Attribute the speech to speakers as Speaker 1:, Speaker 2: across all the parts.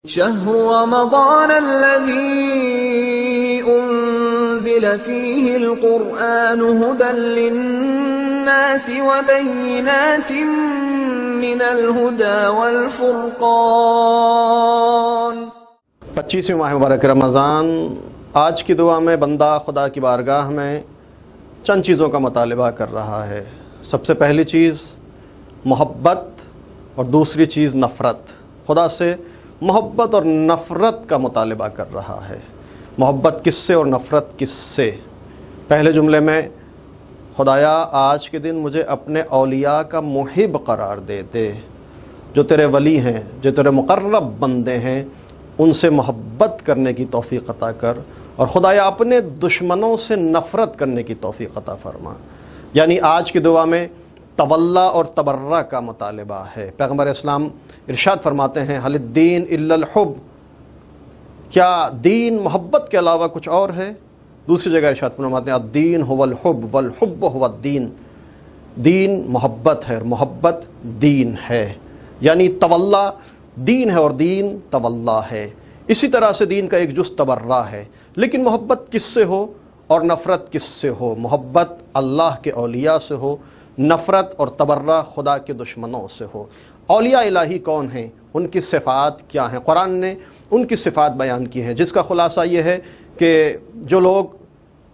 Speaker 1: شهر رمضان الذي أنزل فيه القرآن هدى للناس وبينات من الهدى والفرقان۔
Speaker 2: 25ویں ماہ مبارک رمضان، آج کی دعا میں بندہ خدا کی بارگاہ میں چند چیزوں کا مطالبہ کر رہا ہے۔ سب سے پہلی چیز محبت اور دوسری چیز نفرت۔ خدا سے محبت اور نفرت کا مطالبہ کر رہا ہے۔ محبت کس سے اور نفرت کس سے؟ پہلے جملے میں خدایا آج کے دن مجھے اپنے اولیاء کا محب قرار دے دے، جو تیرے ولی ہیں، جو تیرے مقرب بندے ہیں، ان سے محبت کرنے کی توفیق عطا کر، اور خدایا اپنے دشمنوں سے نفرت کرنے کی توفیق عطا فرما۔ یعنی آج کی دعا میں تولا اور تبرہ کا مطالبہ ہے۔ پیغمبر اسلام ارشاد فرماتے ہیں حل الدین الا الحب، کیا دین محبت کے علاوہ کچھ اور ہے؟ دوسری جگہ ارشاد فرماتے ہیں الدین هو الحب والحب هو الدین، دین محبت ہے اور محبت دین ہے۔ یعنی تولا دین ہے اور دین تولا ہے۔ اسی طرح سے دین کا ایک جز تبرہ ہے، لیکن محبت کس سے ہو اور نفرت کس سے ہو؟ محبت اللہ کے اولیاء سے ہو، نفرت اور تبرہ خدا کے دشمنوں سے ہو۔ اولیاء الہی کون ہیں؟ ان کی صفات کیا ہیں؟ قرآن نے ان کی صفات بیان کی ہیں، جس کا خلاصہ یہ ہے کہ جو لوگ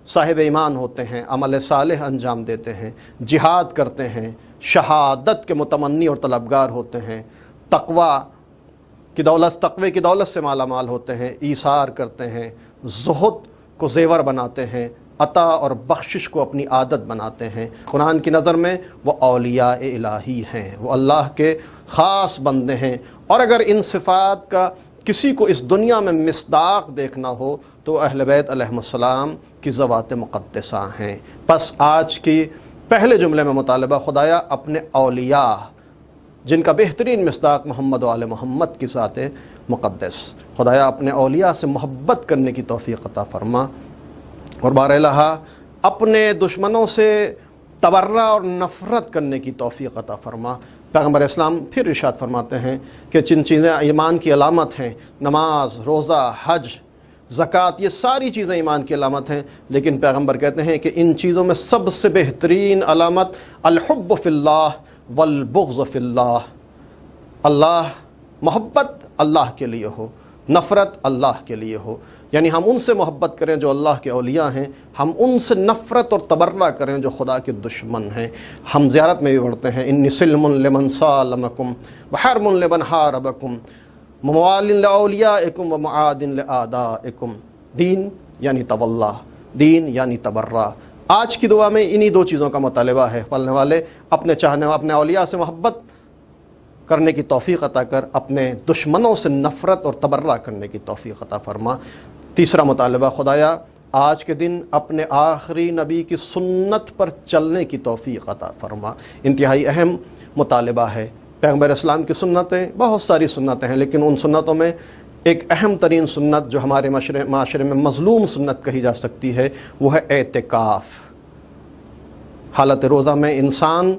Speaker 2: صاحب ایمان ہوتے ہیں، عمل صالح انجام دیتے ہیں، جہاد کرتے ہیں، شہادت کے متمنی اور طلبگار ہوتے ہیں، تقوی کی دولت سے مالا مال ہوتے ہیں، ایثار کرتے ہیں، زہد کو زیور بناتے ہیں، عطا اور بخشش کو اپنی عادت بناتے ہیں، قرآن کی نظر میں وہ اولیاء الہی ہیں، وہ اللہ کے خاص بندے ہیں۔ اور اگر ان صفات کا کسی کو اس دنیا میں مصداق دیکھنا ہو تو اہل بیت علیہم السلام کی ذوات مقدسہ ہیں۔ پس آج کی پہلے جملے میں مطالبہ خدایا اپنے اولیاء جن کا بہترین مصداق محمد و آل محمد کی ذات مقدس، خدایا اپنے اولیاء سے محبت کرنے کی توفیق عطا فرما، اور بار الہ اپنے دشمنوں سے تبرہ اور نفرت کرنے کی توفیق عطا فرما۔ پیغمبر اسلام پھر ارشاد فرماتے ہیں کہ جن چیزیں ایمان کی علامت ہیں، نماز، روزہ، حج، زکوٰۃ، یہ ساری چیزیں ایمان کی علامت ہیں، لیکن پیغمبر کہتے ہیں کہ ان چیزوں میں سب سے بہترین علامت الحب فی اللہ والبغض فی اللہ، اللہ محبت اللہ کے لیے ہو، نفرت اللہ کے لیے ہو۔ یعنی ہم ان سے محبت کریں جو اللہ کے اولیاء ہیں، ہم ان سے نفرت اور تبرہ کریں جو خدا کے دشمن ہیں۔ ہم زیارت میں بھی پڑھتے ہیں انی سلم لمن سالمکم وحرم لمن حاربکم موال لاولیائکم ومعاد لاعدائکم۔ دین یعنی تولا، دین یعنی تبرہ۔ آج کی دعا میں انہی دو چیزوں کا مطالبہ ہے۔ پڑھنے والے اپنے اولیاء سے محبت کرنے کی توفیق عطا کر، اپنے دشمنوں سے نفرت اور تبرہ کرنے کی توفیق عطا فرما۔ تیسرا مطالبہ خدایا آج کے دن اپنے آخری نبی کی سنت پر چلنے کی توفیق عطا فرما۔ انتہائی اہم مطالبہ ہے۔ پیغمبر اسلام کی سنتیں بہت ساری سنتیں ہیں، لیکن ان سنتوں میں ایک اہم ترین سنت جو ہمارے معاشرے میں مظلوم سنت کہی جا سکتی ہے وہ ہے اعتکاف۔ حالت روزہ میں انسان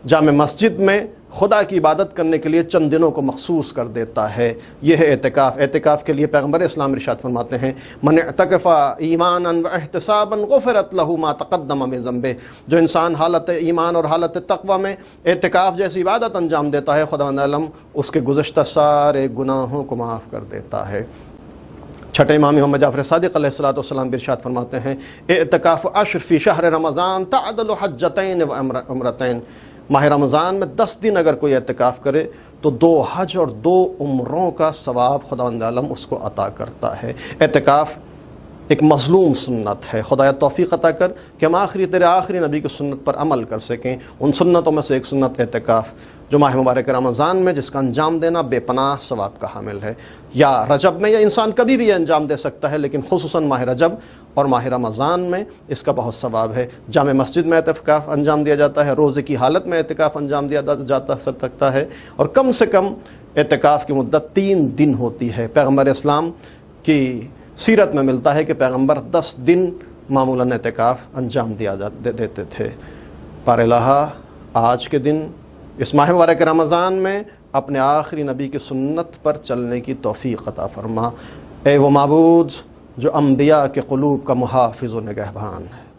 Speaker 2: جامع مسجد میں خدا کی عبادت کرنے کے لیے چند دنوں کو مخصوص کر دیتا ہے، یہ ہے اعتکاف۔ اعتکاف کے لیے پیغمبر اسلام ارشاد فرماتے ہیں من اعتکف ایمانا واحتسابا غفرت له ما تقدم من ذنبه، جو انسان حالت ایمان اور حالت تقوی میں اعتکاف جیسی عبادت انجام دیتا ہے، خداوند عالم اس کے گزشتہ سارے گناہوں کو معاف کر دیتا ہے۔ چھٹے امام محمد جعفر صادق علیہ السلام ارشاد فرماتے ہیں اعتکاف عشر فی شہر رمضان تعدل حجتین و عمرتین، ماہ رمضان میں 10 دن اگر کوئی اعتکاف کرے تو 2 حج اور 2 عمروں کا ثواب خداوند عالم اس کو عطا کرتا ہے۔ اعتکاف ایک مظلوم سنت ہے، خدایا توفیق عطا کر کہ ہم تیرے آخری نبی کی سنت پر عمل کر سکیں۔ ان سنتوں میں سے ایک سنت اعتکاف جو ماہ مبارک رمضان میں جس کا انجام دینا بے پناہ ثواب کا حامل ہے، یا رجب میں، یا انسان کبھی بھی یہ انجام دے سکتا ہے، لیکن خصوصاً ماہ رجب اور ماہ رمضان میں اس کا بہت ثواب ہے۔ جامع مسجد میں اعتکاف انجام دیا جاتا ہے، روزے کی حالت میں اعتکاف انجام دیا جاتا سکتا ہے، اور کم سے کم اعتکاف کی مدت 3 دن ہوتی ہے۔ پیغمبر اسلام کی سیرت میں ملتا ہے کہ پیغمبر 10 دن معمولاً اعتکاف انجام دیتے تھے۔ پار الہ آج کے دن اس ماہ مبارک رمضان میں اپنے آخری نبی کی سنت پر چلنے کی توفیق عطا فرما۔ اے وہ معبود جو انبیاء کے قلوب کا محافظ و نگہبان ہے۔